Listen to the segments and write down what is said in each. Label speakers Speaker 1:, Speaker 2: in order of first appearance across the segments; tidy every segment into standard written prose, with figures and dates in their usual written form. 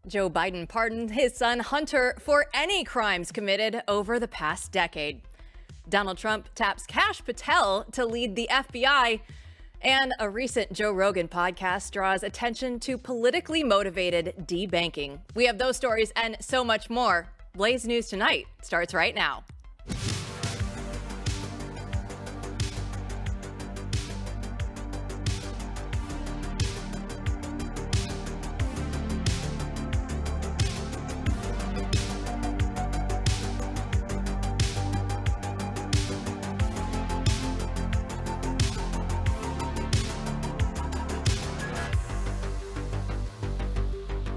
Speaker 1: Joe Biden pardoned his son Hunter for any crimes committed over the past decade. Donald Trump taps Kash Patel to lead the FBI. And a recent Joe Rogan podcast draws attention to politically motivated debanking. We have those stories and so much more. Blaze News Tonight starts right now.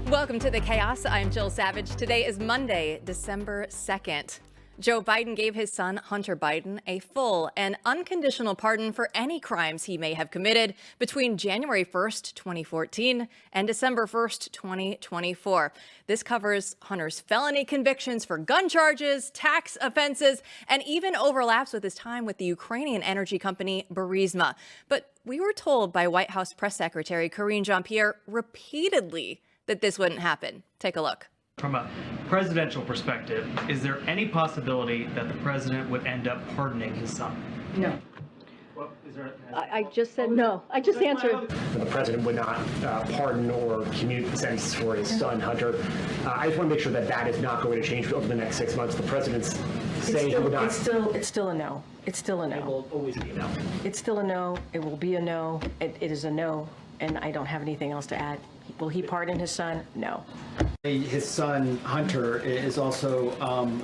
Speaker 1: Welcome to the chaos. I'm Jill Savage. Today is Monday, December 2nd. Joe Biden gave his son, Hunter Biden, a full and unconditional pardon for any crimes he may have committed between January 1st, 2014 and December 1st, 2024. This covers Hunter's felony convictions for gun charges, tax offenses, and even overlaps with his time with the Ukrainian energy company Burisma. But we were told by White House Press Secretary Karine Jean-Pierre repeatedly that this wouldn't happen. Take a look.
Speaker 2: From a presidential perspective, is there any possibility that the president would end up pardoning his son?
Speaker 3: No.
Speaker 2: Well,
Speaker 3: I just said no. I just answered.
Speaker 4: The president would not pardon or commute the sentence for his son, Hunter. I just want to make sure that that is not going to change over the next 6 months. The president's saying he would not.
Speaker 3: It's still a no. It's still a no.
Speaker 4: It will always be a no.
Speaker 3: It's still a no. It will be a no. It is a no, and I don't have anything else to add. Will he pardon his son? No.
Speaker 5: His son, Hunter, is also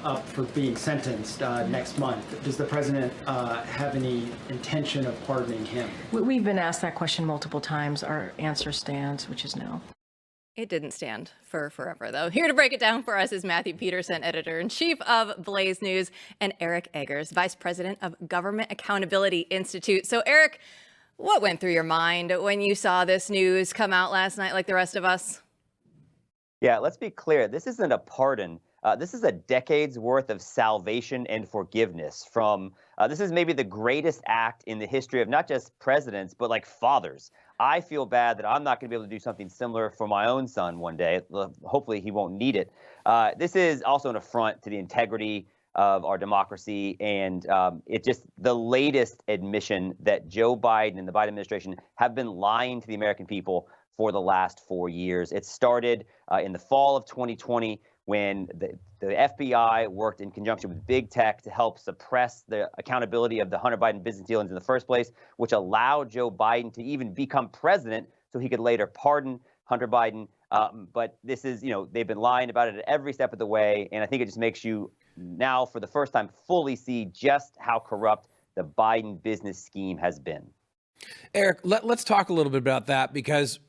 Speaker 5: up for being sentenced next month. Does the president have any intention of pardoning him?
Speaker 3: We've been asked that question multiple times. Our answer stands, which is no.
Speaker 1: It didn't stand for forever, though. Here to break it down for us is Matthew Peterson, editor-in-chief of Blaze News, and Eric Eggers, vice president of Government Accountability Institute. So, Eric, what went through your mind when you saw this news come out last night like the rest of us?
Speaker 6: Yeah, let's be clear. This isn't a pardon. This is a decade's worth of salvation and forgiveness from, this is maybe the greatest act in the history of not just presidents, but like fathers. I feel bad that I'm not going to be able to do something similar for my own son one day. Hopefully he won't need it. This is also an affront to the integrity of our democracy, and it's just the latest admission that Joe Biden and the Biden administration have been lying to the American people for the last 4 years. It started in the fall of 2020 when the FBI worked in conjunction with big tech to help suppress the accountability of the Hunter Biden business dealings in the first place, which allowed Joe Biden to even become president so he could later pardon Hunter Biden. But this is, they've been lying about it at every step of the way, and I think it just makes you now, for the first time, fully see just how corrupt the Biden business scheme has been.
Speaker 7: Eric, let's talk a little bit about that because,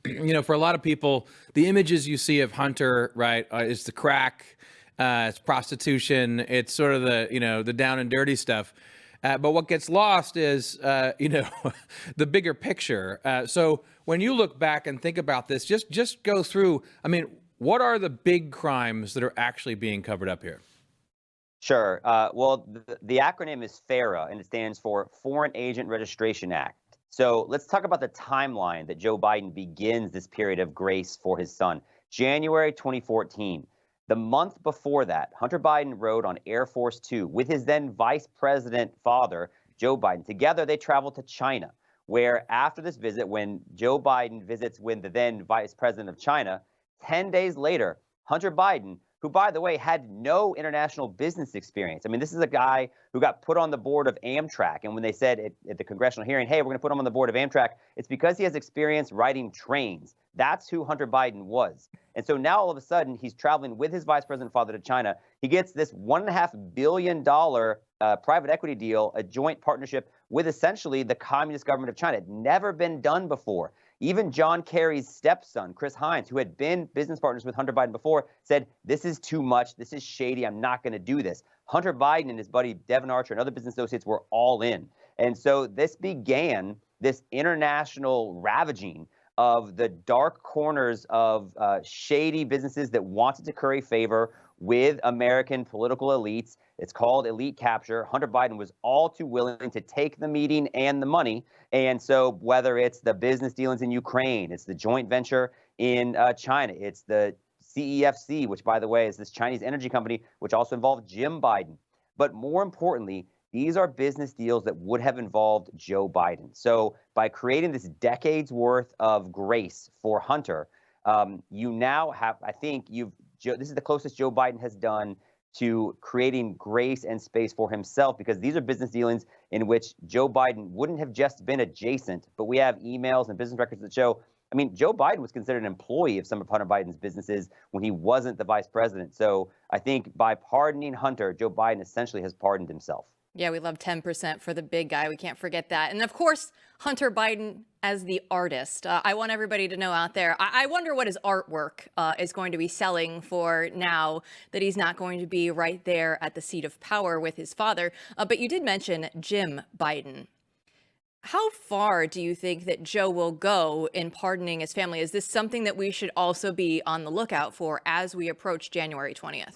Speaker 7: for a lot of people, the images you see of Hunter, right, is the crack, it's prostitution, it's sort of the down and dirty stuff. But what gets lost is, the bigger picture. So when you look back and think about this, just go through, what are the big crimes that are actually being covered up here?
Speaker 6: Sure. Well, the acronym is FARA, and it stands for Foreign Agent Registration Act. So let's talk about the timeline that Joe Biden begins this period of grace for his son. January 2014. The month before that, Hunter Biden rode on Air Force Two with his then vice president father, Joe Biden. Together, they traveled to China, where after this visit, when Joe Biden visits with the then vice president of China, 10 days later, Hunter Biden, who, by the way, had no international business experience. This is a guy who got put on the board of Amtrak. And when they said at the congressional hearing, hey, we're going to put him on the board of Amtrak, it's because he has experience riding trains. That's who Hunter Biden was. And so now all of a sudden, he's traveling with his vice president father to China. He gets this $1.5 billion private equity deal, a joint partnership with essentially the Communist government of China. It had never been done before. Even John Kerry's stepson, Chris Hines, who had been business partners with Hunter Biden before, said, this is too much. This is shady. I'm not going to do this. Hunter Biden and his buddy Devin Archer and other business associates were all in. And so this began this international ravaging of the dark corners of shady businesses that wanted to curry favor with American political elites. It's called elite capture. Hunter Biden was all too willing to take the meeting and the money. And so whether it's the business dealings in Ukraine, it's the joint venture in China, it's the CEFC, which, by the way, is this Chinese energy company, which also involved Jim Biden. But more importantly, these are business deals that would have involved Joe Biden. So by creating this decades worth of grace for Hunter, you now have, I think this is the closest Joe Biden has done to creating grace and space for himself, because these are business dealings in which Joe Biden wouldn't have just been adjacent, but we have emails and business records that show, I mean, Joe Biden was considered an employee of some of Hunter Biden's businesses when he wasn't the vice president. So I think by pardoning Hunter, Joe Biden essentially has pardoned himself.
Speaker 1: Yeah, we love 10% for the big guy. We can't forget that. And of course, Hunter Biden as the artist. I want everybody to know out there, I wonder what his artwork is going to be selling for now that he's not going to be right there at the seat of power with his father. But you did mention Jim Biden. How far do you think that Joe will go in pardoning his family? Is this something that we should also be on the lookout for as we approach January 20th?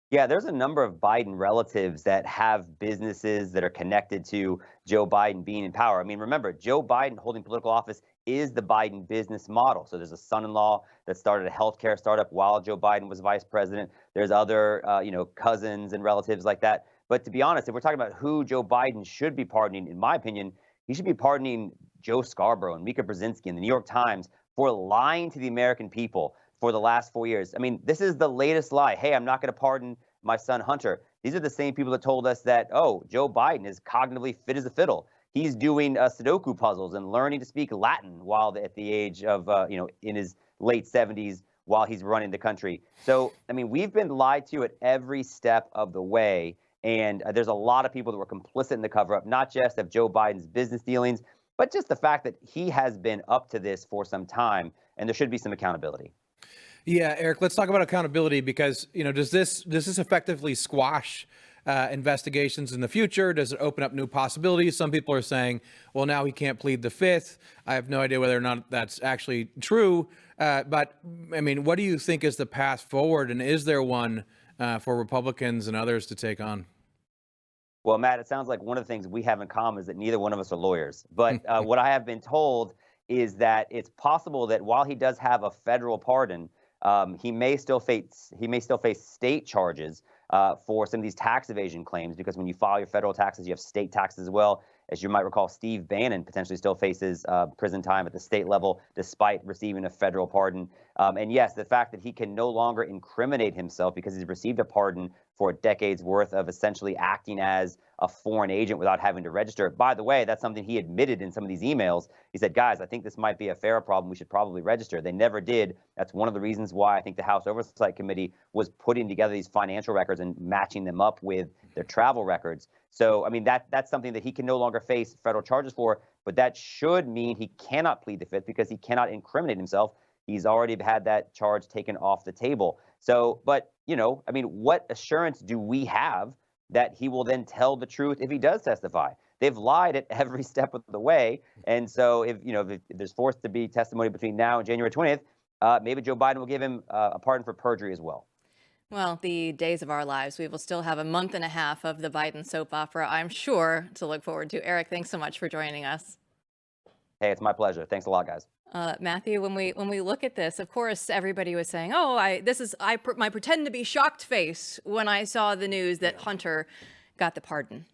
Speaker 6: Yeah, there's a number of Biden relatives that have businesses that are connected to Joe Biden being in power. I mean, remember, Joe Biden holding political office is the Biden business model. So there's a son-in-law that started a healthcare startup while Joe Biden was vice president. There's other, cousins and relatives like that. But to be honest, if we're talking about who Joe Biden should be pardoning, in my opinion, he should be pardoning Joe Scarborough and Mika Brzezinski in the New York Times for lying to the American people for the last 4 years. I mean, this is the latest lie. Hey, I'm not going to pardon my son Hunter. These are the same people that told us that, oh, Joe Biden is cognitively fit as a fiddle. He's doing Sudoku puzzles and learning to speak Latin while at the age of, in his late 70s while he's running the country. So, I mean, we've been lied to at every step of the way. And there's a lot of people that were complicit in the cover-up, not just of Joe Biden's business dealings, but just the fact that he has been up to this for some time, and there should be some accountability.
Speaker 7: Yeah, Eric, let's talk about accountability because, does this effectively squash investigations in the future? Does it open up new possibilities? Some people are saying, well, now he can't plead the fifth. I have no idea whether or not that's actually true. But, I mean, what do you think is the path forward? And is there one for Republicans and others to take on?
Speaker 6: Well, Matt, it sounds like one of the things we have in common is that neither one of us are lawyers. But what I have been told is that it's possible that while he does have a federal pardon, he may still face state charges for some of these tax evasion claims, because when you file your federal taxes, you have state taxes as well. As you might recall, Steve Bannon potentially still faces prison time at the state level despite receiving a federal pardon. And yes, the fact that he can no longer incriminate himself because he's received a pardon for a decade's worth of essentially acting as a foreign agent without having to register. By the way, that's something he admitted in some of these emails. He said, guys, I think this might be a FARA problem. We should probably register. They never did. That's one of the reasons why I think the House Oversight Committee was putting together these financial records and matching them up with their travel records. So, I mean, that's something that he can no longer face federal charges for, but that should mean he cannot plead the fifth because he cannot incriminate himself. He's already had that charge taken off the table. So, but, I mean, what assurance do we have that he will then tell the truth if he does testify? They've lied at every step of the way. And so if there's forced to be testimony between now and January 20th, maybe Joe Biden will give him a pardon for perjury as well.
Speaker 1: Well, the days of our lives, we will still have a month and a half of the Biden soap opera, I'm sure, to look forward to. Eric, thanks so much for joining us.
Speaker 6: Hey, it's my pleasure. Thanks a lot, guys.
Speaker 1: Matthew, when we look at this, of course, everybody was saying, "Oh, my pretend to be shocked face when I saw the news that Hunter got the pardon."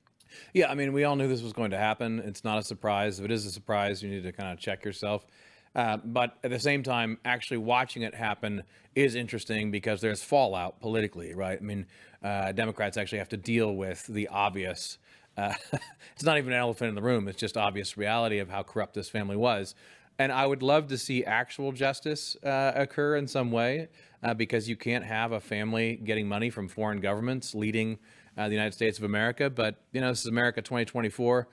Speaker 7: Yeah, I mean, we all knew this was going to happen. It's not a surprise. If it is a surprise, you need to kind of check yourself. But at the same time, actually watching it happen is interesting because there's fallout politically, right? I mean, Democrats actually have to deal with the obvious. It's not even an elephant in the room. It's just obvious reality of how corrupt this family was. And I would love to see actual justice occur in some way because you can't have a family getting money from foreign governments leading the United States of America. But, this is America 2024.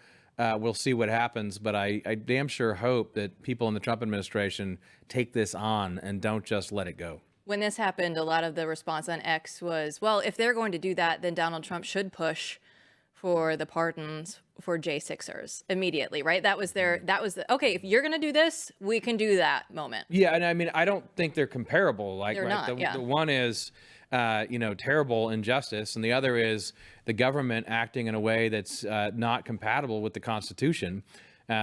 Speaker 7: We'll see what happens. But I damn sure hope that people in the Trump administration take this on and don't just let it go.
Speaker 1: When this happened, a lot of the response on X was, well, if they're going to do that, then Donald Trump should push for the pardons for J6ers immediately, right? That was okay, if you're going to do this, we can do that moment.
Speaker 7: Yeah, and I mean, I don't think they're comparable. Like,
Speaker 1: they're
Speaker 7: right?
Speaker 1: not,
Speaker 7: The one is, terrible injustice, and the other is the government acting in a way that's not compatible with the Constitution.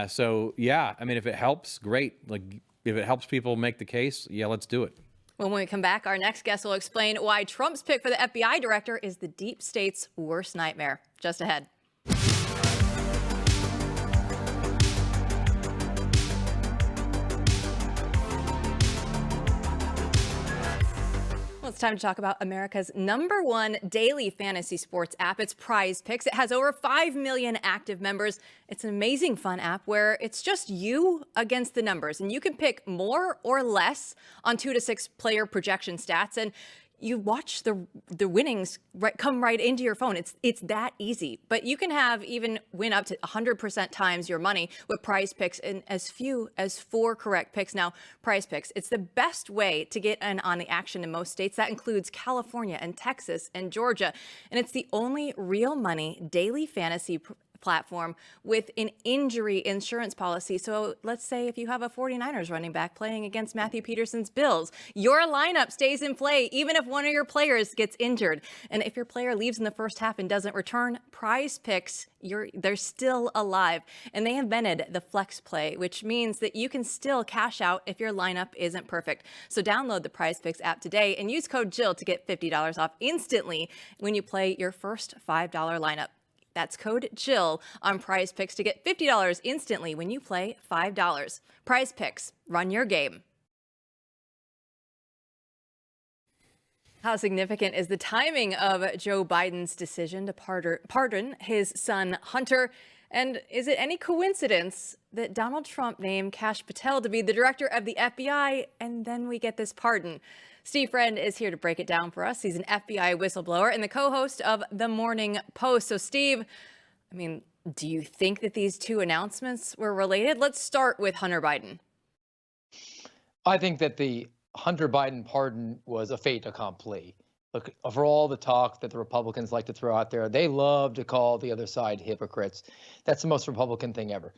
Speaker 7: So, yeah, I mean, if it helps, great. Like, if it helps people make the case, yeah, let's do it.
Speaker 1: When we come back, our next guest will explain why Trump's pick for the FBI director is the deep state's worst nightmare. Just ahead. Well, it's time to talk about America's #1 daily fantasy sports app. It's Prize Picks. It has over 5 million active members. It's an amazing fun app where it's just you against the numbers, and you can pick more or less on 2 to 6 player projection stats, and you watch the winnings come right into your phone. It's that easy. But you can have even win up to 100% times your money with Prize Picks in as few as 4 correct picks. Now, Prize Picks, it's the best way to get in on the action in most states. That includes California and Texas and Georgia. And it's the only real money daily fantasy platform with an injury insurance policy. So let's say if you have a 49ers running back playing against Matthew Peterson's Bills, your lineup stays in play even if one of your players gets injured. And if your player leaves in the first half and doesn't return, Prize Picks, they're still alive. And they invented the flex play, which means that you can still cash out if your lineup isn't perfect. So download the Prize Picks app today and use code Jill to get $50 off instantly when you play your first $5 lineup. That's code Jill on Prize Picks to get $50 instantly when you play $5. Prize Picks, run your game. How significant is the timing of Joe Biden's decision to pardon his son Hunter? And is it any coincidence that Donald Trump named Kash Patel to be the director of the FBI, and then we get this pardon? Steve Friend is here to break it down for us. He's an FBI whistleblower and the co-host of The Morning Post. So, Steve, I mean, do you think that these two announcements were related? Let's start with Hunter Biden.
Speaker 8: I think that the Hunter Biden pardon was a fait accompli. Look, for all the talk that the Republicans like to throw out there, they love to call the other side hypocrites. That's the most Republican thing ever.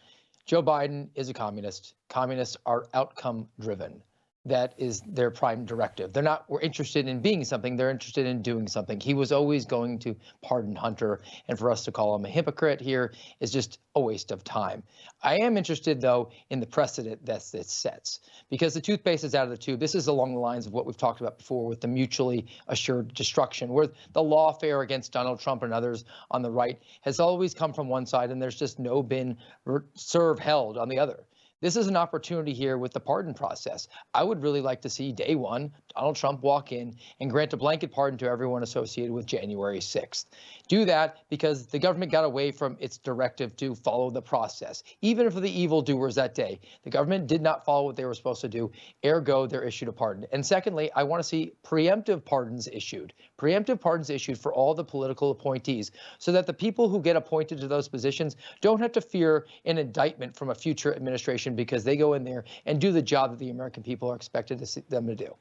Speaker 8: Joe Biden is a communist. Communists are outcome driven. That is their prime directive. They're not interested in being something, they're interested in doing something. He was always going to pardon Hunter, and for us to call him a hypocrite here is just a waste of time. I am interested, though, in the precedent that it sets, because the toothpaste is out of the tube. This is along the lines of what we've talked about before with the mutually assured destruction, where the lawfare against Donald Trump and others on the right has always come from one side, and there's just no been serve held on the other. This is an opportunity here with the pardon process. I would really like to see day one, Donald Trump walk in and grant a blanket pardon to everyone associated with January 6th. Do that because the government got away from its directive to follow the process. Even for the evildoers that day, the government did not follow what they were supposed to do. Ergo, they're issued a pardon. And secondly, I want to see preemptive pardons issued. Preemptive pardons issued for all the political appointees so that the people who get appointed to those positions don't have to fear an indictment from a future administration because they go in there and do the job that the American people are expected to see them to do.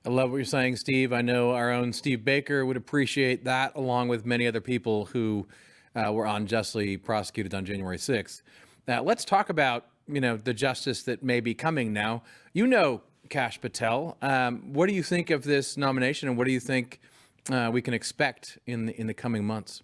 Speaker 7: I love what you're saying, Steve. I know our own Steve Baker would appreciate that, along with many other people who were unjustly prosecuted on January 6th. Now, let's talk about, the justice that may be coming now. Kash Patel. What do you think of this nomination, and what do you think we can expect in the coming months?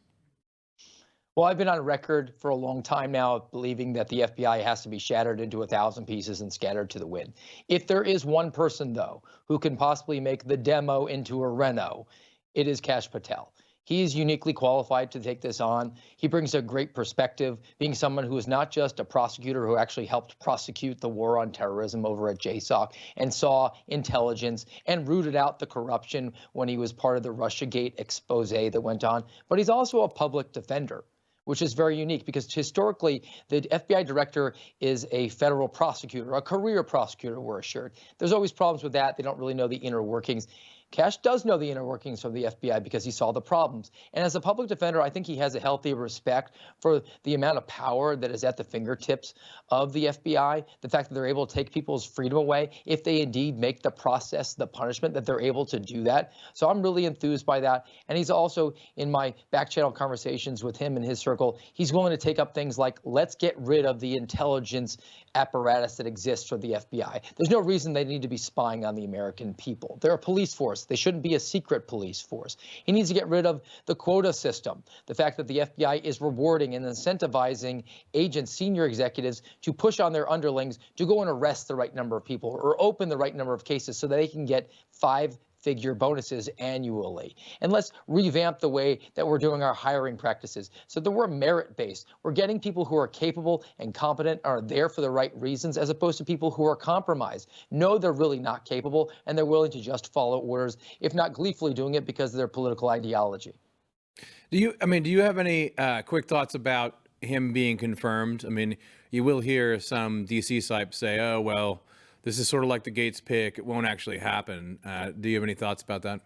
Speaker 8: Well, I've been on record for a long time now of believing that the FBI has to be shattered into 1,000 pieces and scattered to the wind. If there is one person, though, who can possibly make the demo into a Renault, it is Kash Patel. He is uniquely qualified to take this on. He brings a great perspective, being someone who is not just a prosecutor who actually helped prosecute the war on terrorism over at JSOC and saw intelligence and rooted out the corruption when he was part of the Russiagate expose that went on, but he's also a public defender, which is very unique because historically, the FBI director is a federal prosecutor, a career prosecutor, we're assured. There's always problems with that. They don't really know the inner workings. Kash does know the inner workings of the FBI because he saw the problems. And as a public defender, I think he has a healthy respect for the amount of power that is at the fingertips of the FBI, the fact that they're able to take people's freedom away if they indeed make the process, the punishment, that they're able to do that. So I'm really enthused by that. And he's also, in my back channel conversations with him and his circle, he's willing to take up things like, let's get rid of the intelligence apparatus that exists for the FBI. There's no reason they need to be spying on the American people. They're a police force. force. They shouldn't be a secret police force. He needs to get rid of the quota system, the fact that the FBI is rewarding and incentivizing agents, senior executives, to push on their underlings to go and arrest the right number of people or open the right number of cases so that they can get 5-figure bonuses annually. And let's revamp the way that we're doing our hiring practices so that we're merit-based. We're getting people who are capable and competent, are there for the right reasons, as opposed to people who are compromised, know they're really not capable, and they're willing to just follow orders, if not gleefully doing it because of their political ideology.
Speaker 7: Do you have any quick thoughts about him being confirmed? I mean, you will hear some DC types say, oh, well, this is sort of like the Gates pick. It won't actually happen. Do you have any thoughts about that?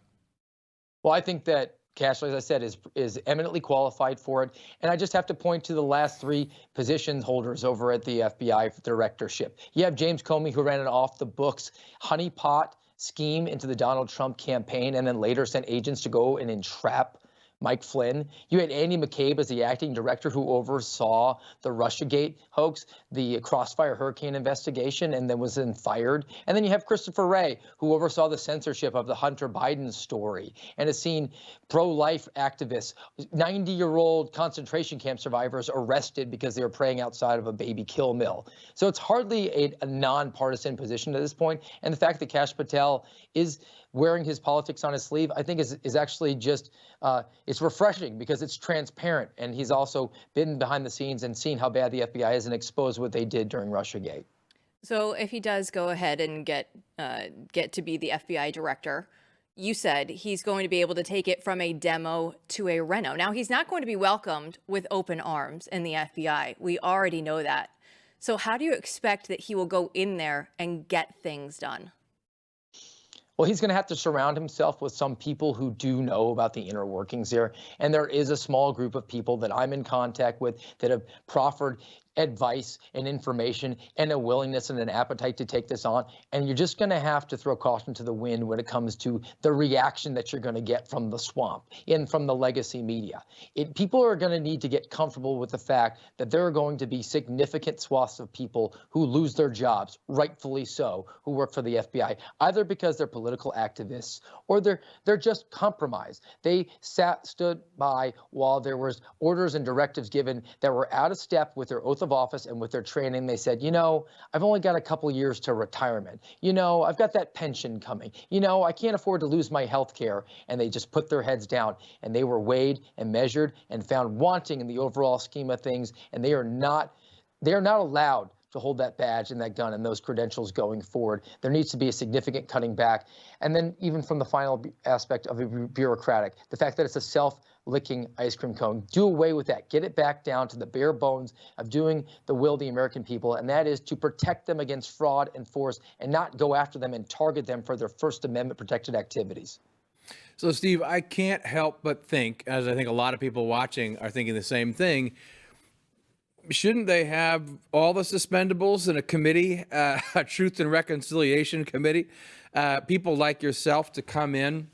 Speaker 8: Well, I think that Kash, as I said, is eminently qualified for it. And I just have to point to the last 3 position holders over at the FBI directorship. You have James Comey, who ran an off-the-books honeypot scheme into the Donald Trump campaign and then later sent agents to go and entrap Mike Flynn. You had Andy McCabe as the acting director who oversaw the Russiagate hoax, the Crossfire Hurricane investigation, and then was then fired. And then you have Christopher Wray, who oversaw the censorship of the Hunter Biden story and has seen pro-life activists, 90-year-old concentration camp survivors arrested because they were praying outside of a baby kill mill. So it's hardly a nonpartisan position at this point. And the fact that Kash Patel is wearing his politics on his sleeve, I think is actually just, it's refreshing because it's transparent. And he's also been behind the scenes and seen how bad the FBI is and exposed what they did during Russiagate.
Speaker 1: So if he does go ahead and get to be the FBI director, you said he's going to be able to take it from a demo to a reno. Now, he's not going to be welcomed with open arms in the FBI. We already know that. So how do you expect that he will go in there and get things done?
Speaker 8: Well, he's going to have to surround himself with some people who do know about the inner workings here. And there is a small group of people that I'm in contact with that have proffered advice and information and a willingness and an appetite to take this on. And you're just going to have to throw caution to the wind when it comes to the reaction that you're going to get from the swamp and from the legacy media. People are going to need to get comfortable with the fact that there are going to be significant swaths of people who lose their jobs, rightfully so, who work for the FBI, either because they're political activists or they're just compromised. They stood by while there was orders and directives given that were out of step with their oath of office and with their training. They said, I've only got a couple years to retirement. I've got that pension coming. I can't afford to lose my health care. And they just put their heads down, and they were weighed and measured and found wanting in the overall scheme of things. And they are not allowed to hold that badge and that gun and those credentials going forward. There needs to be a significant cutting back. And then even from the final aspect of it, bureaucratic, the fact that it's a self-licking ice cream cone, do away with that. Get it back down to the bare bones of doing the will of the American people, and that is to protect them against fraud and force and not go after them and target them for their First Amendment protected activities.
Speaker 7: So, Steve, I can't help but think, as I think a lot of people watching are thinking the same thing, shouldn't they have all the suspendables in a committee, a Truth and Reconciliation Committee, people like yourself to come in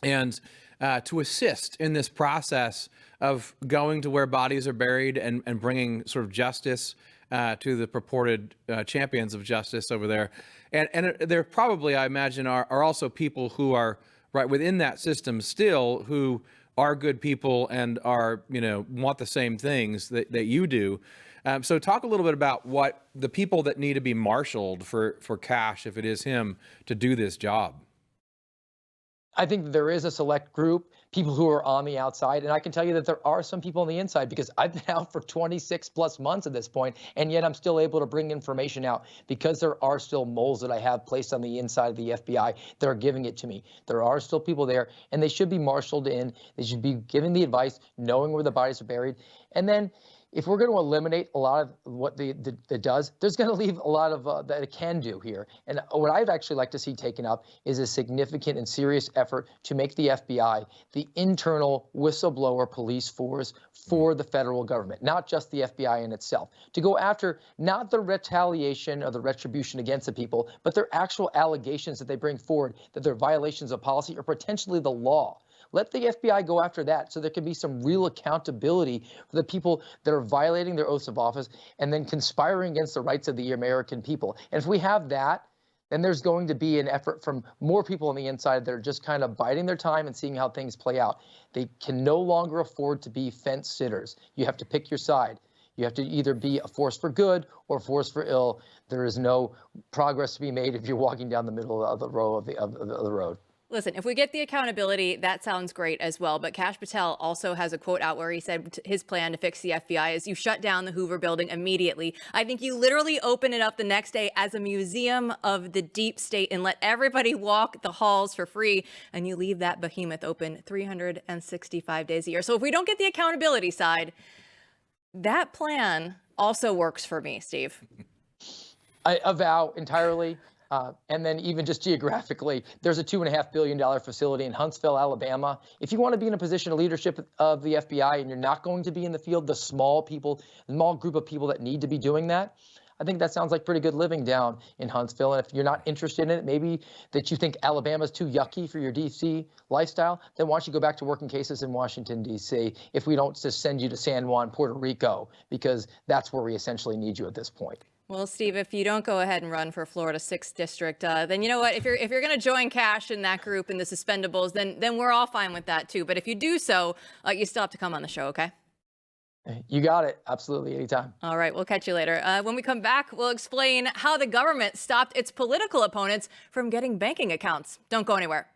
Speaker 7: and to assist in this process of going to where bodies are buried and bringing sort of justice to the purported champions of justice over there? And there probably, I imagine, are also people who are right within that system still who are good people and are, want the same things that you do. So talk a little bit about what the people that need to be marshaled for Kash, if it is him, to do this job.
Speaker 8: I think there is a select group, people who are on the outside, and I can tell you that there are some people on the inside because I've been out for 26 plus months at this point, and yet I'm still able to bring information out because there are still moles that I have placed on the inside of the FBI that are giving it to me. There are still people there, and they should be marshaled in. They should be given the advice, knowing where the bodies are buried, and then if we're going to eliminate a lot of what it does, there's going to leave a lot of that it can do here. And what I'd actually like to see taken up is a significant and serious effort to make the FBI the internal whistleblower police force for the federal government, not just the FBI in itself, to go after not the retaliation or the retribution against the people, but their actual allegations that they bring forward that they're violations of policy or potentially the law. Let the FBI go after that so there can be some real accountability for the people that are violating their oaths of office and then conspiring against the rights of the American people. And if we have that, then there's going to be an effort from more people on the inside that are just kind of biding their time and seeing how things play out. They can no longer afford to be fence sitters. You have to pick your side. You have to either be a force for good or a force for ill. There is no progress to be made if you're walking down the middle of the row of the road.
Speaker 1: Listen, if we get the accountability, that sounds great as well. But Kash Patel also has a quote out where he said his plan to fix the FBI is you shut down the Hoover building immediately. I think you literally open it up the next day as a museum of the deep state and let everybody walk the halls for free. And you leave that behemoth open 365 days a year. So if we don't get the accountability side, that plan also works for me, Steve.
Speaker 8: I avow entirely. And then even just geographically, there's a $2.5 billion facility in Huntsville, Alabama. If you want to be in a position of leadership of the FBI and you're not going to be in the field, the small group of people that need to be doing that, I think that sounds like pretty good living down in Huntsville. And if you're not interested in it, maybe that you think Alabama's too yucky for your D.C. lifestyle, then why don't you go back to working cases in Washington, D.C. if we don't just send you to San Juan, Puerto Rico, because that's where we essentially need you at this point.
Speaker 1: Well, Steve, if you don't go ahead and run for Florida 6th District, then you know what? If you're going to join Kash in that group in the suspendables, then we're all fine with that too. But if you do so, you still have to come on the show, okay?
Speaker 8: You got it. Absolutely. Anytime.
Speaker 1: All right. We'll catch you later. When we come back, we'll explain how the government stopped its political opponents from getting banking accounts. Don't go anywhere.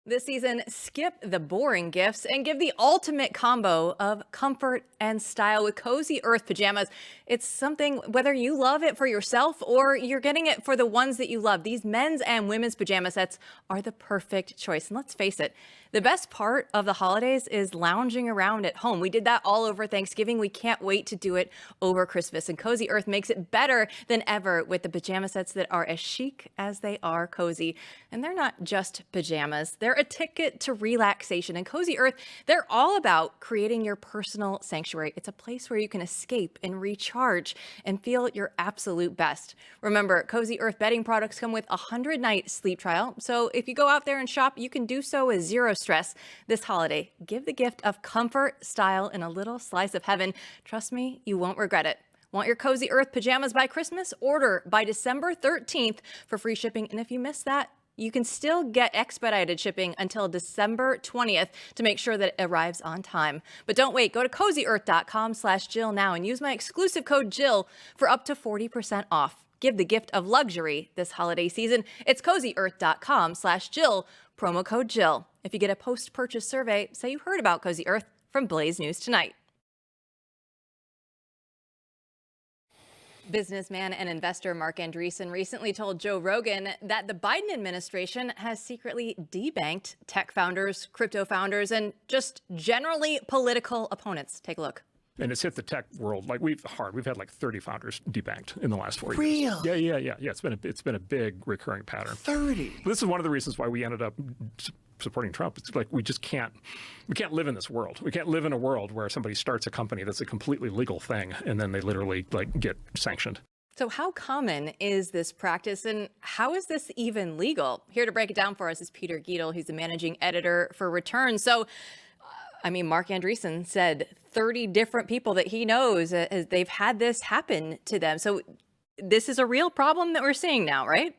Speaker 1: This season, skip the boring gifts and give the ultimate combo of comfort and style with Cozy Earth pajamas. It's something, whether you love it for yourself or you're getting it for the ones that you love, these men's and women's pajama sets are the perfect choice. And let's face it, the best part of the holidays is lounging around at home. We did that all over Thanksgiving. We can't wait to do it over Christmas. And Cozy Earth makes it better than ever with the pajama sets that are as chic as they are cozy. And they're not just pajamas. They're a ticket to relaxation. And Cozy Earth, they're all about creating your personal sanctuary. It's a place where you can escape and recharge and feel your absolute best. Remember, Cozy Earth bedding products come with a 100-night sleep trial. So if you go out there and shop, you can do so with zero stress. This holiday, give the gift of comfort, style, and a little slice of heaven. Trust me, you won't regret it. Want your Cozy Earth pajamas by Christmas? Order by December 13th for free shipping. And if you miss that, you can still get expedited shipping until December 20th to make sure that it arrives on time. But don't wait. Go to CozyEarth.com/Jill now and use my exclusive code Jill for up to 40% off. Give the gift of luxury this holiday season. It's CozyEarth.com/Jill, promo code Jill. If you get a post-purchase survey, say you heard about Cozy Earth from Blaze News Tonight. Businessman and investor Marc Andreessen recently told Joe Rogan that the Biden administration has secretly debanked tech founders, crypto founders, and just generally political opponents. Take a look.
Speaker 9: And it's hit the tech world like we've had like 30 founders debanked in the last 4 years. Real? Yeah. It's been a big recurring pattern. 30. This is one of the reasons why we ended up supporting Trump. It's like we can't live in this world. We can't live in a world where somebody starts a company that's a completely legal thing and then they literally get sanctioned.
Speaker 1: So how common is this practice and how is this even legal? Here to break it down for us is Peter Gietl. He's the managing editor for Return. So, Marc Andreessen said 30 different people that he knows, they've had this happen to them. So this is a real problem that we're seeing now, right?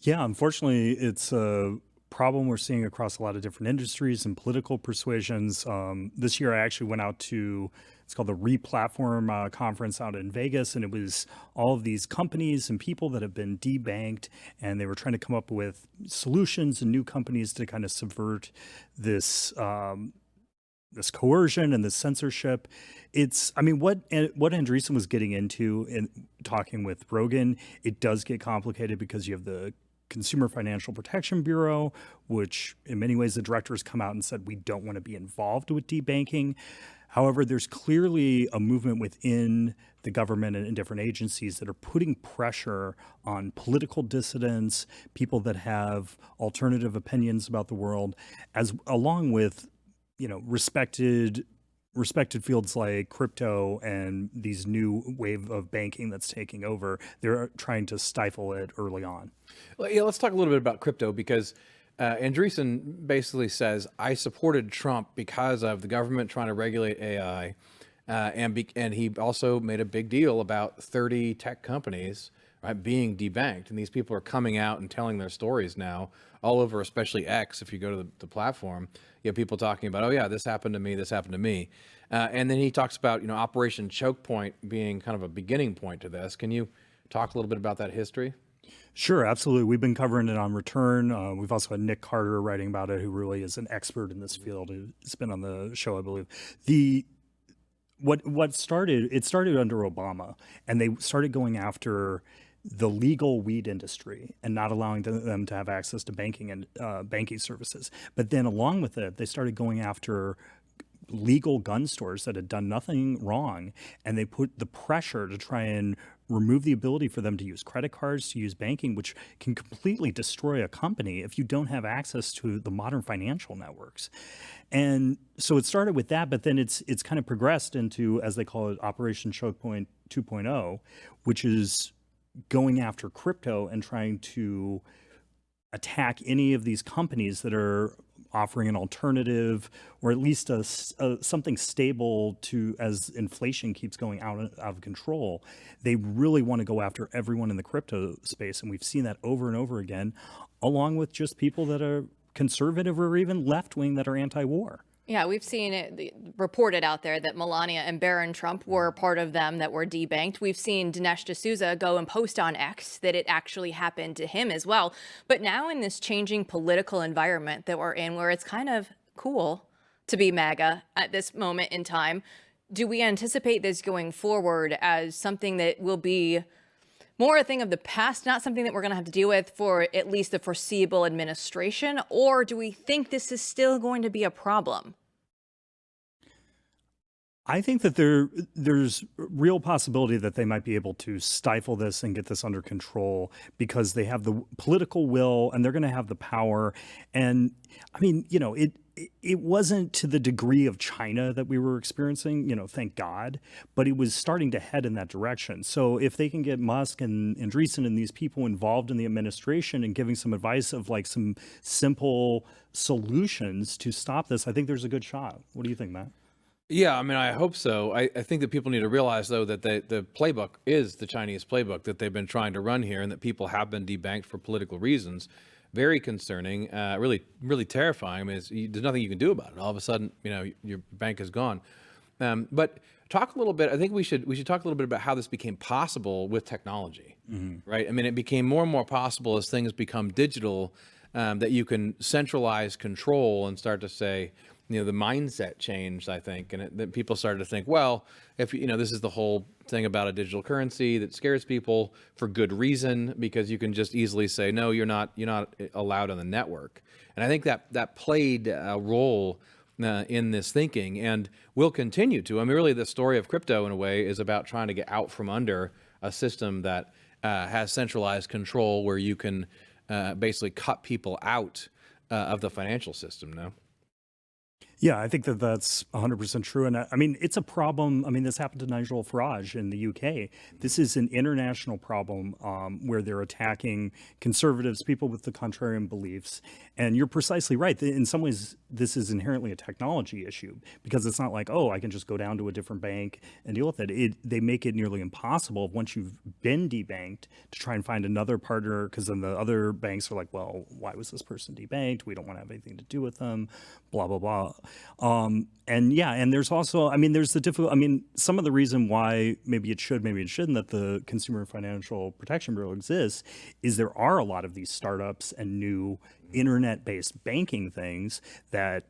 Speaker 10: Yeah, unfortunately, it's a problem we're seeing across a lot of different industries and political persuasions. This year, I actually went out to, it's called the Replatform conference out in Vegas, and it was all of these companies and people that have been debanked, and they were trying to come up with solutions and new companies to kind of subvert this this coercion and this censorship. It's, what Andreessen was getting into in talking with Rogan, it does get complicated because you have the Consumer Financial Protection Bureau, which in many ways the directors come out and said, we don't want to be involved with debanking. However, there's clearly a movement within the government and in different agencies that are putting pressure on political dissidents, people that have alternative opinions about the world, as along with, respected fields like crypto and these new wave of banking that's taking over. They're trying to stifle it early on.
Speaker 7: Well, yeah, let's talk a little bit about crypto because Andreessen basically says, I supported Trump because of the government trying to regulate AI. And he also made a big deal about 30 tech companies, right, being debanked. And these people are coming out and telling their stories now all over, especially X. If you go to the platform, you have people talking about, oh yeah, this happened to me, this happened to me. And then he talks about, Operation Choke Point being kind of a beginning point to this. Can you talk a little bit about that history?
Speaker 10: Sure, absolutely. We've been covering it on Return. We've also had Nick Carter writing about it, who really is an expert in this field. He's been on the show, I believe. It started under Obama, and they started going after the legal weed industry and not allowing them to have access to banking and banking services. But then along with it, they started going after legal gun stores that had done nothing wrong, and they put the pressure to try and remove the ability for them to use credit cards, to use banking, which can completely destroy a company if you don't have access to the modern financial networks. And so it started with that, but then it's kind of progressed into, as they call it, Operation Choke Point 2.0, which is going after crypto and trying to attack any of these companies that are offering an alternative, or at least something stable to, as inflation keeps going out of control. They really want to go after everyone in the crypto space, and we've seen that over and over again, along with just people that are conservative or even left-wing that are anti-war.
Speaker 1: Yeah, we've seen it reported out there that Melania and Barron Trump were part of them that were debanked. We've seen Dinesh D'Souza go and post on X that it actually happened to him as well. But now in this changing political environment that we're in, where it's kind of cool to be MAGA at this moment in time, do we anticipate this going forward as something that will be more a thing of the past, not something that we're going to have to deal with for at least the foreseeable administration? Or do we think this is still going to be a problem?
Speaker 10: I think that there's real possibility that they might be able to stifle this and get this under control because they have the political will and they're going to have the power. And I mean, it wasn't to the degree of China that we were experiencing, thank God, but it was starting to head in that direction. So if they can get Musk and Andreessen and these people involved in the administration and giving some advice of like some simple solutions to stop this, I think there's a good shot. What do you think, Matt?
Speaker 7: Yeah, I mean, I hope so. I think that people need to realize, though, that the playbook is the Chinese playbook that they've been trying to run here, and that people have been debanked for political reasons. Very concerning, really, really terrifying. I mean, there's nothing you can do about it. All of a sudden, your bank is gone. But talk a little bit. I think we should talk a little bit about how this became possible with technology, right? I mean, it became more and more possible as things become digital, that you can centralize control and start to say, the mindset changed, I think, and that people started to think, well, if this is the whole thing about a digital currency that scares people for good reason, because you can just easily say, no, you're not allowed on the network. And I think that played a role in this thinking, and will continue to. I mean, really, the story of crypto, in a way, is about trying to get out from under a system that has centralized control, where you can basically cut people out of the financial system now.
Speaker 10: Yeah, I think that's 100% true. And I mean, it's a problem. I mean, this happened to Nigel Farage in the UK. This is an international problem where they're attacking conservatives, people with the contrarian beliefs. And you're precisely right. In some ways, this is inherently a technology issue, because it's not like, oh, I can just go down to a different bank and deal with it. They make it nearly impossible once you've been debanked to try and find another partner, because then the other banks are like, well, why was this person debanked? We don't want to have anything to do with them, blah, blah, blah. And yeah, and there's also, I mean, there's the difficult, I mean, some of the reason why maybe it should, maybe it shouldn't, that the Consumer Financial Protection Bureau exists is there are a lot of these startups and new internet-based banking things that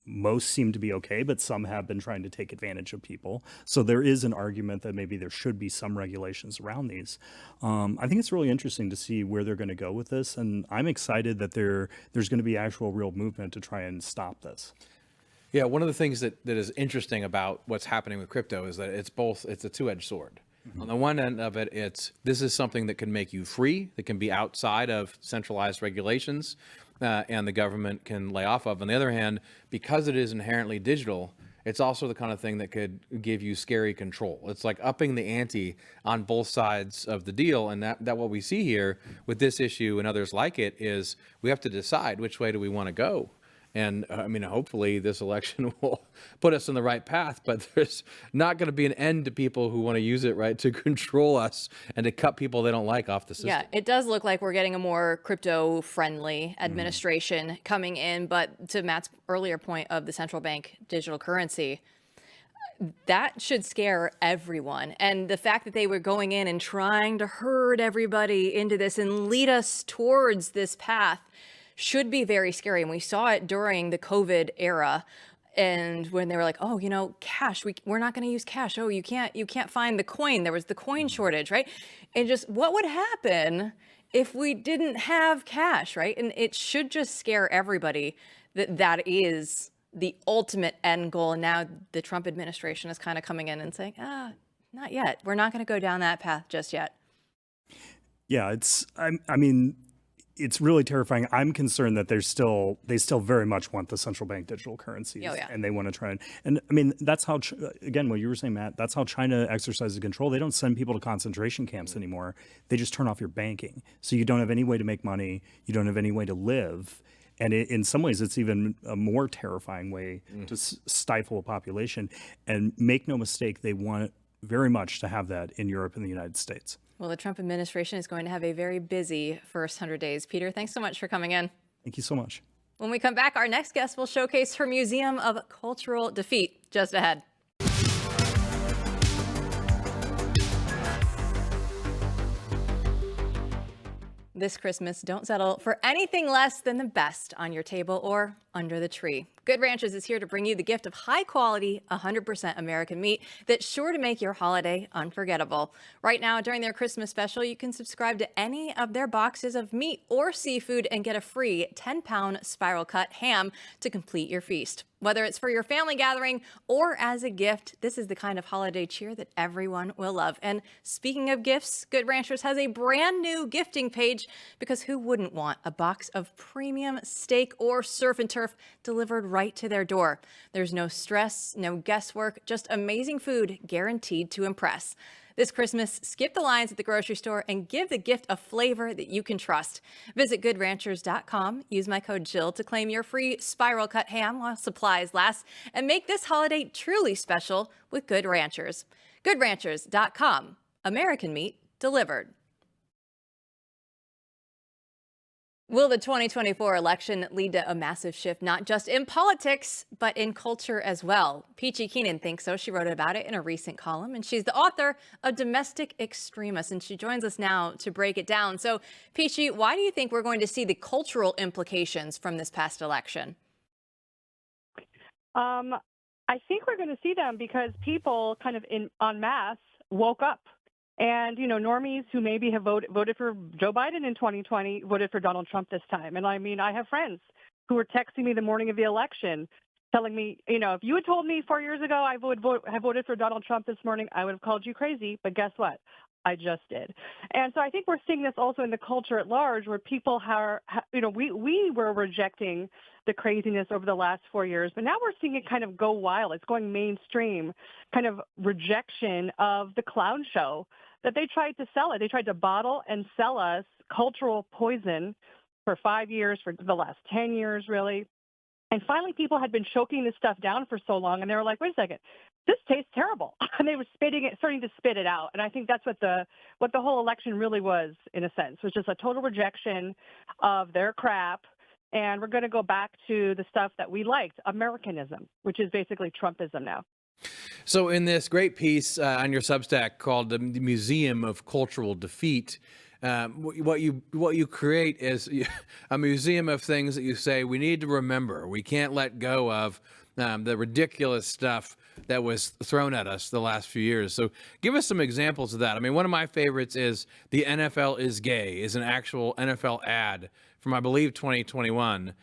Speaker 10: most seem to be okay, but some have been trying to take advantage of people. So there is an argument that maybe there should be some regulations around these. I think it's really interesting to see where they're going to go with this, and I'm excited that there's going to be actual real movement to try and stop this.
Speaker 7: Yeah, one of the things that is interesting about what's happening with crypto is that it's a two-edged sword. On the one end of it, this is something that can make you free, that can be outside of centralized regulations, and the government can lay off of. On the other hand, because it is inherently digital, it's also the kind of thing that could give you scary control. It's like upping the ante on both sides of the deal. And that what we see here with this issue and others like it is we have to decide which way do we want to go. And I mean, hopefully this election will put us on the right path, but there's not going to be an end to people who want to use it, right, to control us and to cut people they don't like off the system.
Speaker 1: Yeah, it does look like we're getting a more crypto-friendly administration coming in. But to Matt's earlier point of the central bank digital currency, that should scare everyone. And the fact that they were going in and trying to herd everybody into this and lead us towards this path should be very scary. And we saw it during the COVID era. And when they were like, oh, you know, cash, we're not going to use cash. Oh, you can't find the coin. There was the coin shortage, right? And just what would happen if we didn't have cash, right? And it should just scare everybody that is the ultimate end goal. And now the Trump administration is kind of coming in and saying, not yet. We're not going to go down that path just yet.
Speaker 10: Yeah, I mean, it's really terrifying. I'm concerned that they still very much want the central bank digital currencies, and they want to try and I mean, that's how, again, what you were saying, Matt, that's how China exercises control. They don't send people to concentration camps anymore. They just turn off your banking. So you don't have any way to make money. You don't have any way to live. And in some ways, it's even a more terrifying way to stifle a population. And make no mistake, they want very much to have that in Europe and the United States.
Speaker 1: Well, the Trump administration is going to have a very busy first 100 days. Peter, thanks so much for coming in.
Speaker 10: Thank you so much.
Speaker 1: When we come back, our next guest will showcase her Museum of Cultural Defeat just ahead. This Christmas, don't settle for anything less than the best on your table or under the tree. Good Ranchers is here to bring you the gift of high-quality, 100% American meat that's sure to make your holiday unforgettable. Right now, during their Christmas special, you can subscribe to any of their boxes of meat or seafood and get a free 10-pound spiral-cut ham to complete your feast. Whether it's for your family gathering or as a gift, this is the kind of holiday cheer that everyone will love. And speaking of gifts, Good Ranchers has a brand new gifting page because who wouldn't want a box of premium steak or surf and turf delivered right to their door? There's no stress, no guesswork, just amazing food guaranteed to impress. This Christmas, skip the lines at the grocery store and give the gift a flavor that you can trust. Visit goodranchers.com, use my code Jill to claim your free spiral cut ham while supplies last, and make this holiday truly special with Good Ranchers. Goodranchers.com, American meat delivered. Will the 2024 election lead to a massive shift, not just in politics, but in culture as well? Peachy Keenan thinks so. She wrote about it in a recent column, and she's the author of Domestic Extremist, and she joins us now to break it down. So, Peachy, why do you think we're going to see the cultural implications from this past election?
Speaker 11: I think we're going to see them because people kind of en masse woke up. And, you know, normies who maybe have voted for Joe Biden in 2020 voted for Donald Trump this time. And I mean, I have friends who were texting me the morning of the election telling me, you know, if you had told me 4 years ago I would have voted for Donald Trump this morning, I would have called you crazy. But guess what? I just did. And so I think we're seeing this also in the culture at large where people are, you know, we were rejecting the craziness over the last 4 years, but now we're seeing it kind of go wild. It's going mainstream, kind of rejection of the clown show that they tried to sell it. They tried to bottle and sell us cultural poison for 5 years, for the last 10 years, really. And finally, people had been choking this stuff down for so long, and they were like, wait a second, this tastes terrible. And they were starting to spit it out. And I think that's what the whole election really was, in a sense, was just a total rejection of their crap. And we're going to go back to the stuff that we liked, Americanism, which is basically Trumpism now.
Speaker 7: So in this great piece on your Substack called the Museum of Cultural Defeat, what you create is a museum of things that you say we need to remember. We can't let go of the ridiculous stuff that was thrown at us the last few years. So give us some examples of that. I mean, one of my favorites is the NFL is gay, is an actual NFL ad from, I believe, 2021.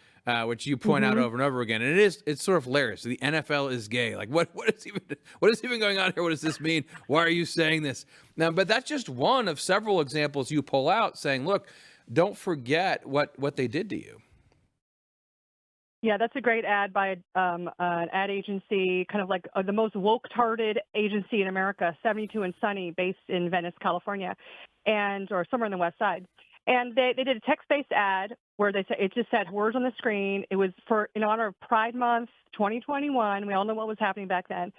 Speaker 7: Which you point out over and over again, and it's sort of hilarious. The NFL is gay. Like, what is even going on here? What does this mean? Why are you saying this? Now, but that's just one of several examples you pull out, saying, look, don't forget what they did to you.
Speaker 11: Yeah, that's a great ad by an ad agency, kind of like the most woke-tarded agency in America, 72 and Sunny, based in Venice, California, or somewhere on the West Side. And they did a text-based ad where it just said words on the screen. It was in honor of Pride Month 2021. We all know what was happening back then.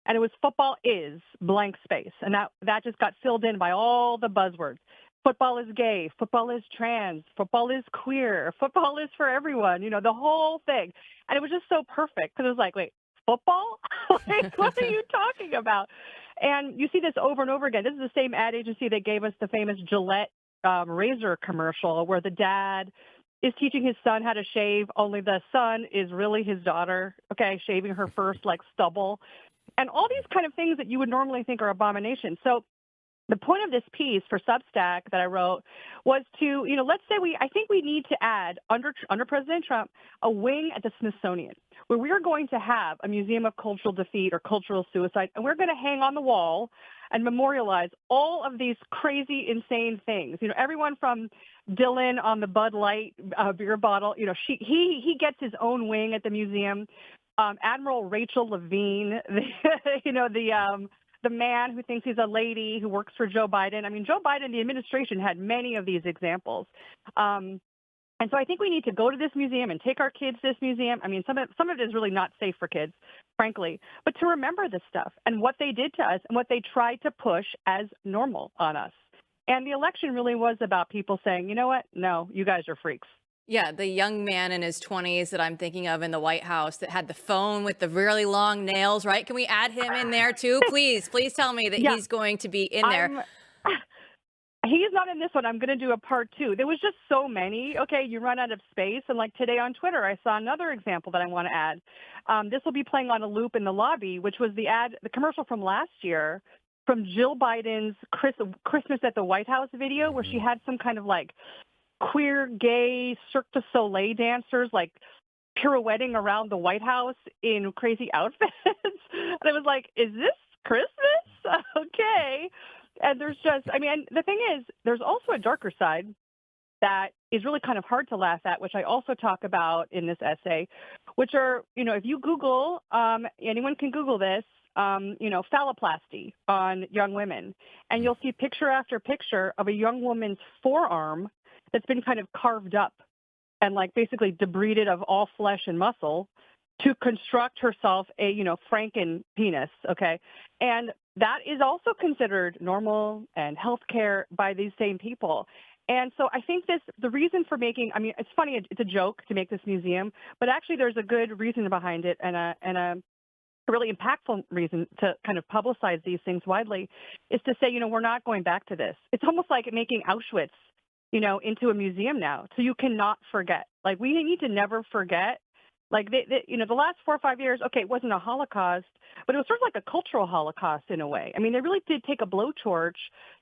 Speaker 11: And it was football is blank space. And that just got filled in by all the buzzwords. Football is gay, football is trans, football is queer, football is for everyone, the whole thing. And it was just so perfect because it was like, wait, football? Like, what are you talking about? And you see this over and over again. This is the same ad agency that gave us the famous Gillette razor commercial where the dad is teaching his son how to shave, only the son is really his daughter, shaving her first stubble. And all these kind of things that you would normally think are abominations. So the point of this piece for Substack that I wrote was to, let's say I think we need to add under President Trump a wing at the Smithsonian where we are going to have a museum of cultural defeat or cultural suicide, and we're going to hang on the wall and memorialize all of these crazy, insane things. Everyone from Dylan on the Bud Light beer bottle, he gets his own wing at the museum. Admiral Rachel Levine, the man who thinks he's a lady who works for Joe Biden. I mean, Joe Biden, the administration had many of these examples. And so I think we need to go to this museum and take our kids to this museum. I mean, some of it is really not safe for kids, frankly, but to remember this stuff and what they did to us and what they tried to push as normal on us. And the election really was about people saying, you know what? No, you guys are freaks.
Speaker 1: Yeah, the young man in his 20s that I'm thinking of in the White House that had the phone with the really long nails, right? Can we add him in there too? Please tell me that he's going to be in there.
Speaker 11: He's not in this one. I'm going to do a part 2. There was just so many. Okay, you run out of space. And like today on Twitter, I saw another example that I want to add. This will be playing on a loop in the lobby, which was the commercial from last year from Jill Biden's Christmas at the White House video where she had some kind of queer, gay Cirque du Soleil dancers pirouetting around the White House in crazy outfits. And I was like, is this Christmas? Okay. And there's the thing is, there's also a darker side that is really kind of hard to laugh at, which I also talk about in this essay, which are, if you Google, anyone can Google this, phalloplasty on young women, and you'll see picture after picture of a young woman's forearm that's been kind of carved up and basically debrided of all flesh and muscle to construct herself a, Franken penis. Okay. And that is also considered normal and healthcare by these same people. And so I think the reason for it's funny, it's a joke to make this museum, but actually there's a good reason behind it and a really impactful reason to kind of publicize these things widely is to say, we're not going back to this. It's almost like making Auschwitz into a museum now. So you cannot forget. We need to never forget. The last 4 or 5 years, okay, it wasn't a Holocaust, but it was sort of like a cultural Holocaust in a way. I mean, they really did take a blowtorch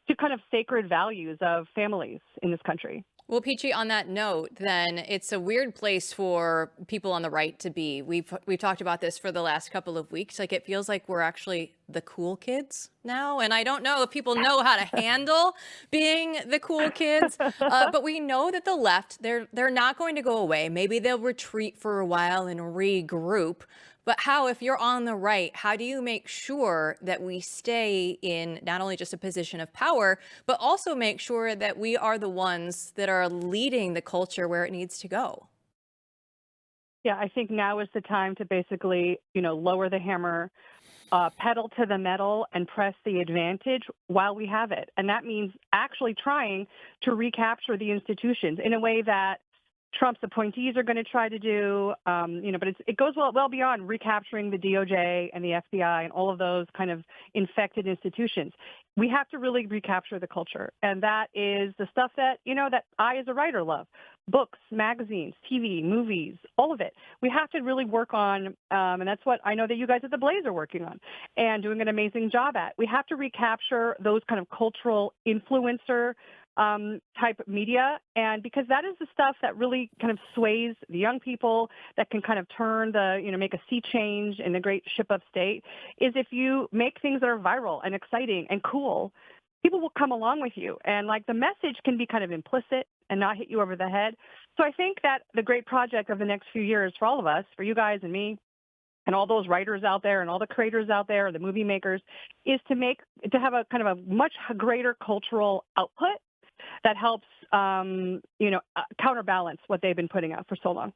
Speaker 11: to kind of sacred values of families in this country.
Speaker 1: Well, Peachy, on that note, then it's a weird place for people on the right to be. We've talked about this for the last couple of weeks. It feels like we're actually the cool kids now. And I don't know if people know how to handle being the cool kids, but we know that the left, they're not going to go away. Maybe they'll retreat for a while and regroup. But if you're on the right, how do you make sure that we stay in not only just a position of power, but also make sure that we are the ones that are leading the culture where it needs to go?
Speaker 11: Yeah, I think now is the time to basically, lower the hammer, pedal to the metal and press the advantage while we have it. And that means actually trying to recapture the institutions in a way that Trump's appointees are going to try to do, but it goes well beyond recapturing the DOJ and the FBI and all of those kind of infected institutions. We have to really recapture the culture. And that is the stuff that, that I as a writer love. Books, magazines, TV, movies, all of it. We have to really work on, and that's what I know that you guys at the Blaze are working on and doing an amazing job at. We have to recapture those kind of cultural influencer type media, and because that is the stuff that really kind of sways the young people, that can kind of turn make a sea change in the great ship of state, is if you make things that are viral and exciting and cool, people will come along with you. And the message can be kind of implicit, and not hit you over the head. So I think that the great project of the next few years for all of us, for you guys and me, and all those writers out there and all the creators out there, the movie makers, is to have a kind of a much greater cultural output that helps, counterbalance what they've been putting out for so long.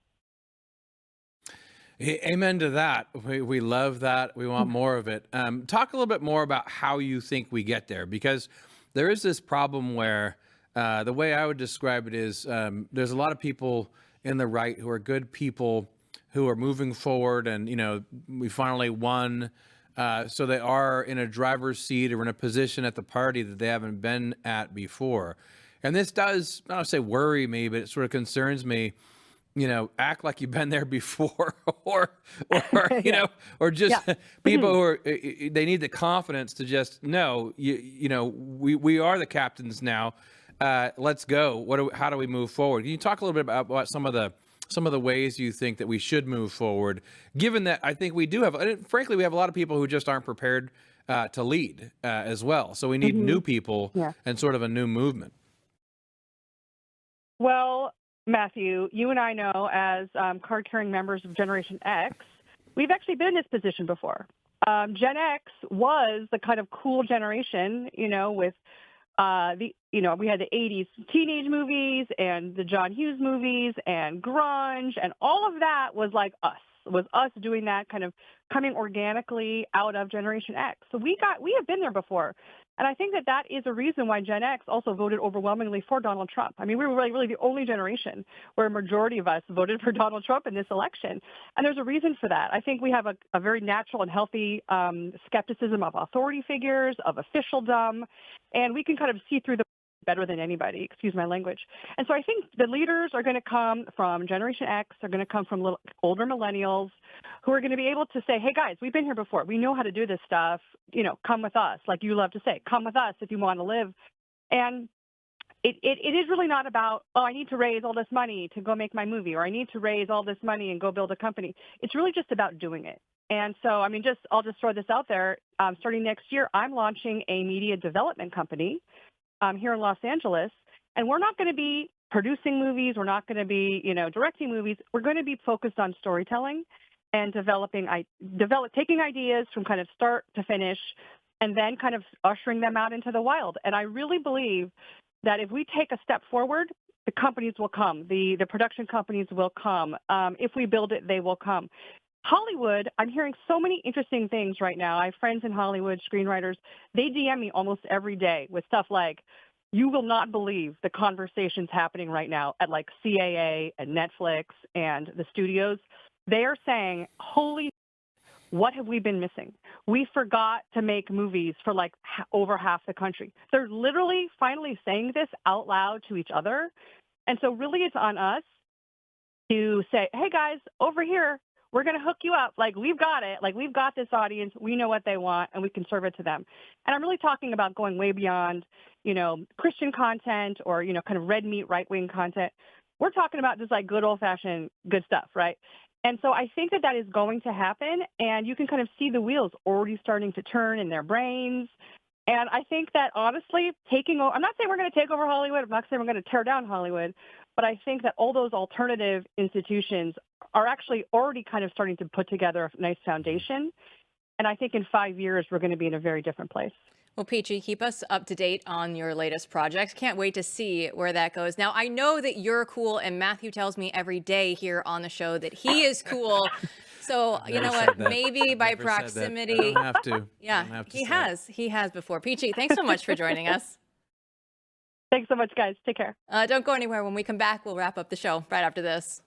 Speaker 7: Amen to that. We love that. We want more of it. Talk a little bit more about how you think we get there, because there is this problem where the way I would describe it is there's a lot of people in the right who are good people who are moving forward, and we finally won, so they are in a driver's seat or in a position at the party that they haven't been at before. And this does, I don't say worry me, but it sort of concerns me. Act like you've been there before, or or just people who are, they need the confidence to just know, we are the captains now. Let's go. How do we move forward? Can you talk a little bit about some of the ways you think that we should move forward, given that I think we do have, frankly, we have a lot of people who just aren't prepared to lead as well. So we need new people and sort of a new movement.
Speaker 11: Well, Matthew, you and I know as card-carrying members of Generation X, we've actually been in this position before. Gen X was the kind of cool generation, with we had the 80s teenage movies and the John Hughes movies and grunge, and all of that was like us doing that, kind of coming organically out of Generation X. So we have been there before. And I think that is a reason why Gen X also voted overwhelmingly for Donald Trump. I mean, we were really the only generation where a majority of us voted for Donald Trump in this election. And there's a reason for that. I think we have a very natural and healthy skepticism of authority figures, of officialdom, and we can kind of see through the better than anybody, excuse my language. And so I think the leaders are going to come from Generation X, are going to come from older millennials who are going to be able to say, hey guys, we've been here before. We know how to do this stuff. Come with us. Like you love to say, come with us if you want to live. And it is really not about, I need to raise all this money to go make my movie, or I need to raise all this money and go build a company. It's really just about doing it. And so, I'll just throw this out there. Starting next year, I'm launching a media development company here in Los Angeles, and we're not going to be producing movies. We're not going to be, directing movies. We're going to be focused on storytelling and taking ideas from kind of start to finish, and then kind of ushering them out into the wild. And I really believe that if we take a step forward, the companies will come. The production companies will come. If we build it, they will come. Hollywood, I'm hearing so many interesting things right now. I have friends in Hollywood, screenwriters. They DM me almost every day with stuff like, you will not believe the conversations happening right now at like CAA and Netflix and the studios. They are saying, holy, what have we been missing? We forgot to make movies for like over half the country. They're literally finally saying this out loud to each other. And so really it's on us to say, hey guys, over here, we're going to hook you up. Like, we've got it. Like, we've got this audience. We know what they want, and we can serve it to them. And I'm really talking about going way beyond, Christian content or, kind of red meat, right-wing content. We're talking about just like good old-fashioned good stuff, right? And so I think that is going to happen, and you can kind of see the wheels already starting to turn in their brains. And I think that, honestly, I'm not saying we're going to take over Hollywood. I'm not saying we're going to tear down Hollywood. But I think that all those alternative institutions are actually already kind of starting to put together a nice foundation. And I think in 5 years, we're going to be in a very different place.
Speaker 1: Well, Peachy, keep us up to date on your latest projects. Can't wait to see where that goes. Now, I know that you're cool, and Matthew tells me every day here on the show that he is cool. So, you know what? Maybe by proximity.
Speaker 7: I don't have to.
Speaker 1: Yeah, he has before. Peachy, thanks so much for joining us.
Speaker 11: Thanks so much, guys. Take care.
Speaker 1: Don't go anywhere. When we come back, we'll wrap up the show right after this.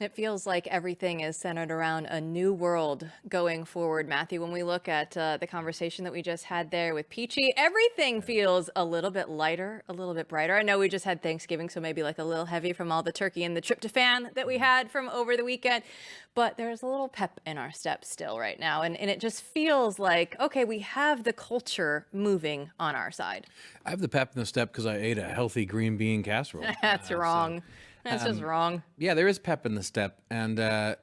Speaker 1: It feels like everything is centered around a new world going forward, Matthew. When we look at the conversation that we just had there with Peachy, everything feels a little bit lighter, a little bit brighter. I know we just had Thanksgiving, so maybe like a little heavy from all the turkey and the tryptophan that we had from over the weekend. But there's a little pep in our step still right now. And it just feels like, okay, we have the culture moving on our side. I have the pep in the step because I ate a healthy green bean casserole. That's wrong. That's just wrong. Yeah, there is pep in the step. And I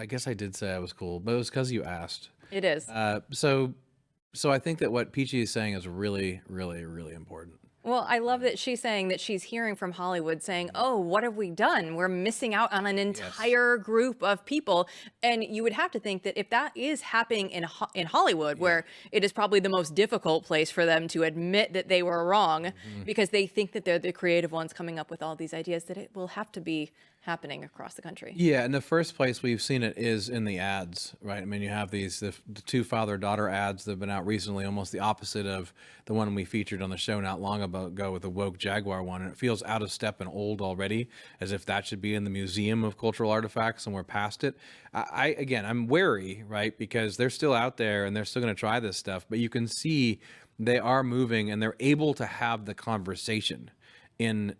Speaker 1: guess I did say I was cool, but it was because you asked. It is.
Speaker 7: So I think that what Peachy is saying is really, really, really important.
Speaker 1: Well, I love that she's saying that she's hearing from Hollywood saying, oh, what have we done? We're missing out on an entire group of people. And you would have to think that if that is happening in Hollywood, where it is probably the most difficult place for them to admit that they were wrong, because they think that they're the creative ones coming up with all these ideas, that it will have to be happening across the country.
Speaker 7: Yeah, and the first place we've seen it is in the ads, right? I mean, you have the two father-daughter ads that have been out recently, almost the opposite of the one we featured on the show not long ago with the woke Jaguar one, and it feels out of step and old already, as if that should be in the Museum of Cultural Artifacts and we're past it. I'm wary, right? Because they're still out there and they're still going to try this stuff, but you can see they are moving and they're able to have the conversation in,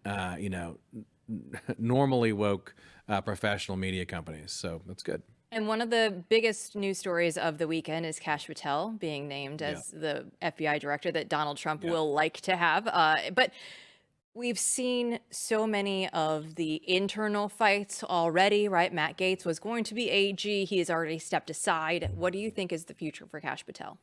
Speaker 7: normally woke professional media companies. So that's good.
Speaker 1: And one of the biggest news stories of the weekend is Kash Patel being named as the FBI director that Donald Trump will like to have. But we've seen so many of the internal fights already, right? Matt Gaetz was going to be AG. He has already stepped aside. What do you think is the future for Kash Patel?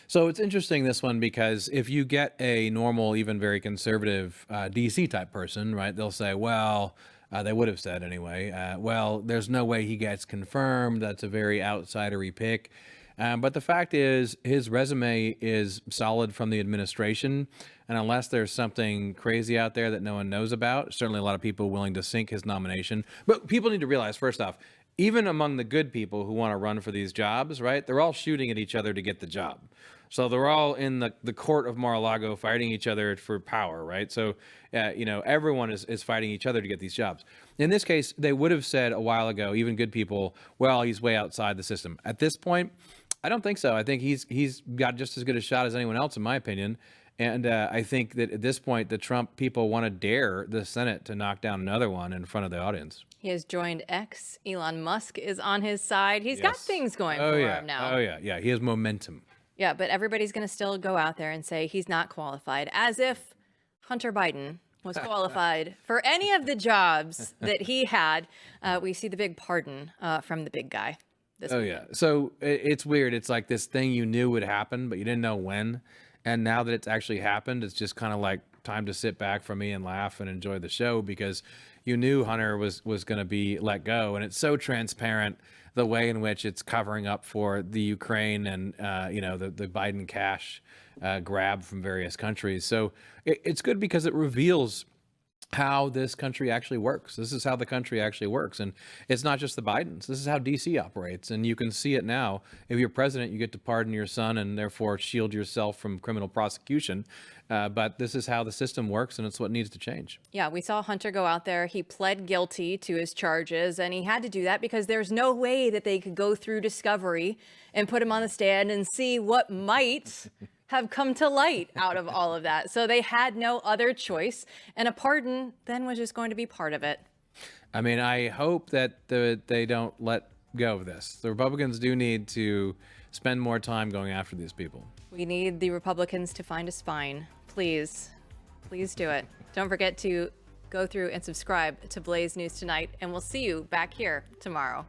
Speaker 7: So it's interesting, this one, because if you get a normal, even very conservative DC type person, right, they'll say, well, they would have said anyway, well, there's no way he gets confirmed. That's a very outsidery pick. But the fact is, his resume is solid from the administration. And unless there's something crazy out there that no one knows about, certainly a lot of people willing to sink his nomination. But people need to realize, first off, even among the good people who want to run for these jobs, right, they're all shooting at each other to get the job. So they're all in the court of Mar-a-Lago fighting each other for power, right? So, everyone is fighting each other to get these jobs. In this case, they would have said a while ago, even good people, well, he's way outside the system. At this point, I don't think so. I think he's got just as good a shot as anyone else, in my opinion. And I think that at this point, the Trump people want to dare the Senate to knock down another one in front of the audience.
Speaker 1: He has joined X. Elon Musk is on his side. He's got things going for him now.
Speaker 7: Oh, yeah. He has momentum.
Speaker 1: Yeah, but everybody's going to still go out there and say he's not qualified, as if Hunter Biden was qualified for any of the jobs that he had. We see the big pardon from the big guy.
Speaker 7: Yeah. So it's weird. It's like this thing you knew would happen, but you didn't know when. And now that it's actually happened, it's just kind of like time to sit back for me and laugh and enjoy the show, because you knew Hunter was going to be let go. And it's so transparent, the way in which it's covering up for the Ukraine and, the Biden cash grab from various countries. So it's good because it reveals how this country actually works. This is how the country actually works. And it's not just the Bidens. This is how DC operates. And you can see it now. If you're president, you get to pardon your son and therefore shield yourself from criminal prosecution. But this is how the system works, and it's what needs to change.
Speaker 1: Yeah, we saw Hunter go out there. He pled guilty to his charges, and he had to do that because there's no way that they could go through discovery and put him on the stand and see what might have come to light out of all of that. So they had no other choice, and a pardon then was just going to be part of it.
Speaker 7: I mean, I hope that they don't let go of this. The Republicans do need to spend more time going after these people.
Speaker 1: We need the Republicans to find a spine. Please do it. Don't forget to go through and subscribe to Blaze News Tonight, and we'll see you back here tomorrow.